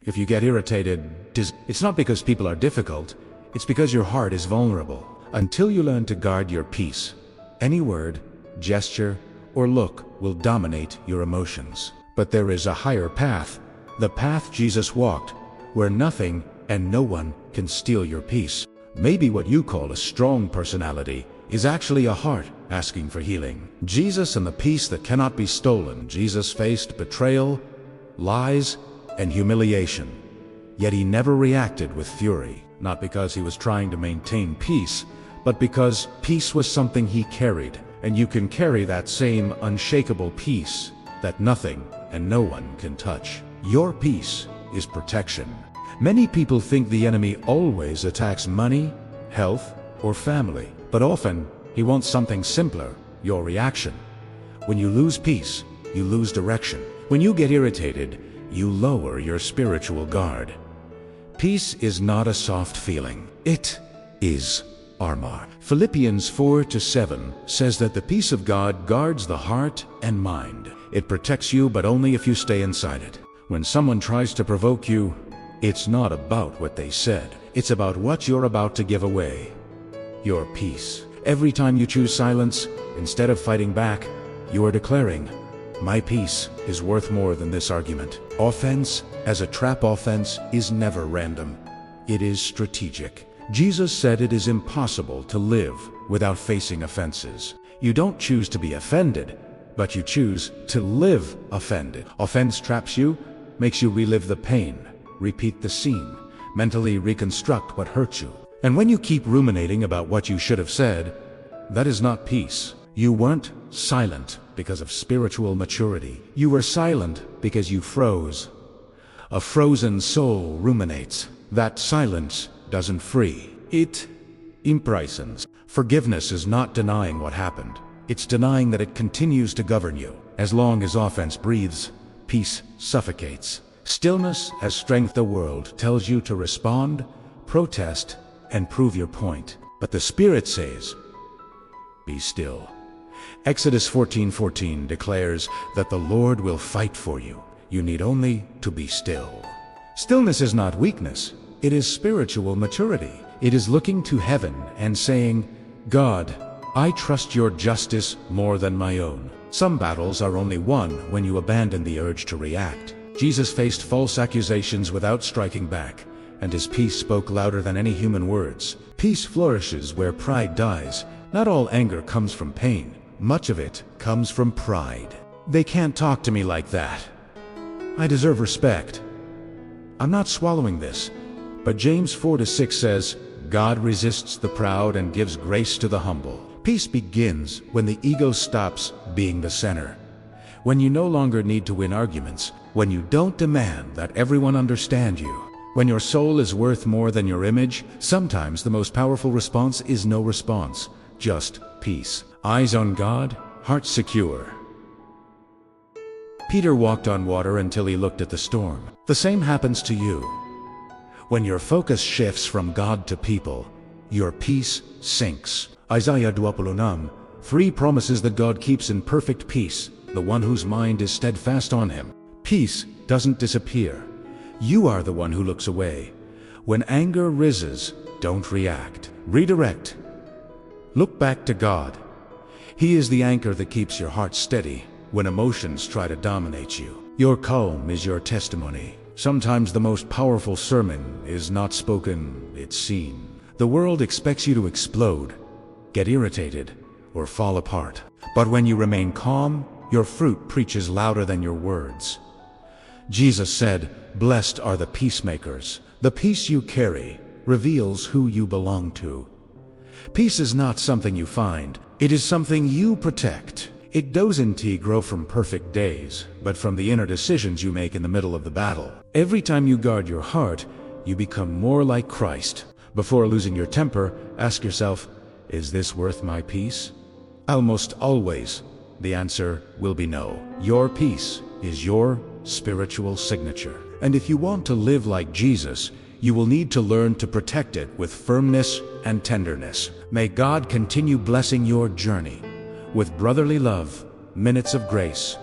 If you get irritated, it's not because people are difficult, it's because your heart is vulnerable. Until you learn to guard your peace, any word, gesture, or look will dominate your emotions. But there is a higher path, the path Jesus walked, where nothing and no one can steal your peace. Maybe what you call a strong personality is actually a heart asking for healing. Jesus and the peace that cannot be stolen. Jesus faced betrayal, lies, and humiliation. Yet he never reacted with fury, not because he was trying to maintain peace, but because peace was something he carried. And you can carry that same unshakable peace that nothing and no one can touch. Your peace is protection. Many people think the enemy always attacks money, health, or family, but often he wants something simpler, your reaction. When you lose peace, you lose direction. When you get irritated, you lower your spiritual guard. Peace is not a soft feeling. It is armor. Philippians 4:7 says that the peace of God guards the heart and mind. It protects you, but only if you stay inside it. When someone tries to provoke you, it's not about what they said. It's about what you're about to give away. Your peace. Every time you choose silence, instead of fighting back, you are declaring, "My peace is worth more than this argument." Offense, as a trap offense, is never random. It is strategic. Jesus said it is impossible to live without facing offenses. You don't choose to be offended, but you choose to live offended. Offense traps you, makes you relive the pain, repeat the scene, mentally reconstruct what hurt you. And when you keep ruminating about what you should have said, that is not peace. You weren't silent because of spiritual maturity. You were silent because you froze. A frozen soul ruminates. That silence doesn't free. It imprisons. Forgiveness is not denying what happened. It's denying that it continues to govern you. As long as offense breathes, peace suffocates. Stillness has strength. The world tells you to respond, protest, and prove your point. But the Spirit says, be still. Exodus 14:14 declares that the Lord will fight for you. You need only to be still. Stillness is not weakness. It is spiritual maturity. It is looking to heaven and saying, God, I trust your justice more than my own. Some battles are only won when you abandon the urge to react. Jesus faced false accusations without striking back, and his peace spoke louder than any human words. Peace flourishes where pride dies. Not all anger comes from pain. Much of it comes from pride. They can't talk to me like that. I deserve respect. I'm not swallowing this. But James 4:6 says, God resists the proud and gives grace to the humble. Peace begins when the ego stops being the center. When you no longer need to win arguments. When you don't demand that everyone understand you. When your soul is worth more than your image. Sometimes the most powerful response is no response, just peace. Eyes on God, heart secure. Peter walked on water until he looked at the storm. The same happens to you. When your focus shifts from God to people, your peace sinks. Isaiah 26, 3 promises that God keeps in perfect peace the one whose mind is steadfast on him. Peace doesn't disappear. You are the one who looks away. When anger rises, don't react. Redirect. Look back to God. He is the anchor that keeps your heart steady when emotions try to dominate you. Your calm is your testimony. Sometimes the most powerful sermon is not spoken, it's seen. The world expects you to explode, get irritated, or fall apart. But when you remain calm, your fruit preaches louder than your words. Jesus said, blessed are the peacemakers. The peace you carry reveals who you belong to. Peace is not something you find. It is something you protect. It doesn't grow from perfect days, but from the inner decisions you make in the middle of the battle. Every time you guard your heart, you become more like Christ. Before losing your temper, ask yourself, is this worth my peace? Almost always, the answer will be no. Your peace is your spiritual signature. And if you want to live like Jesus, you will need to learn to protect it with firmness and tenderness. May God continue blessing your journey. With brotherly love, Minutes of Grace.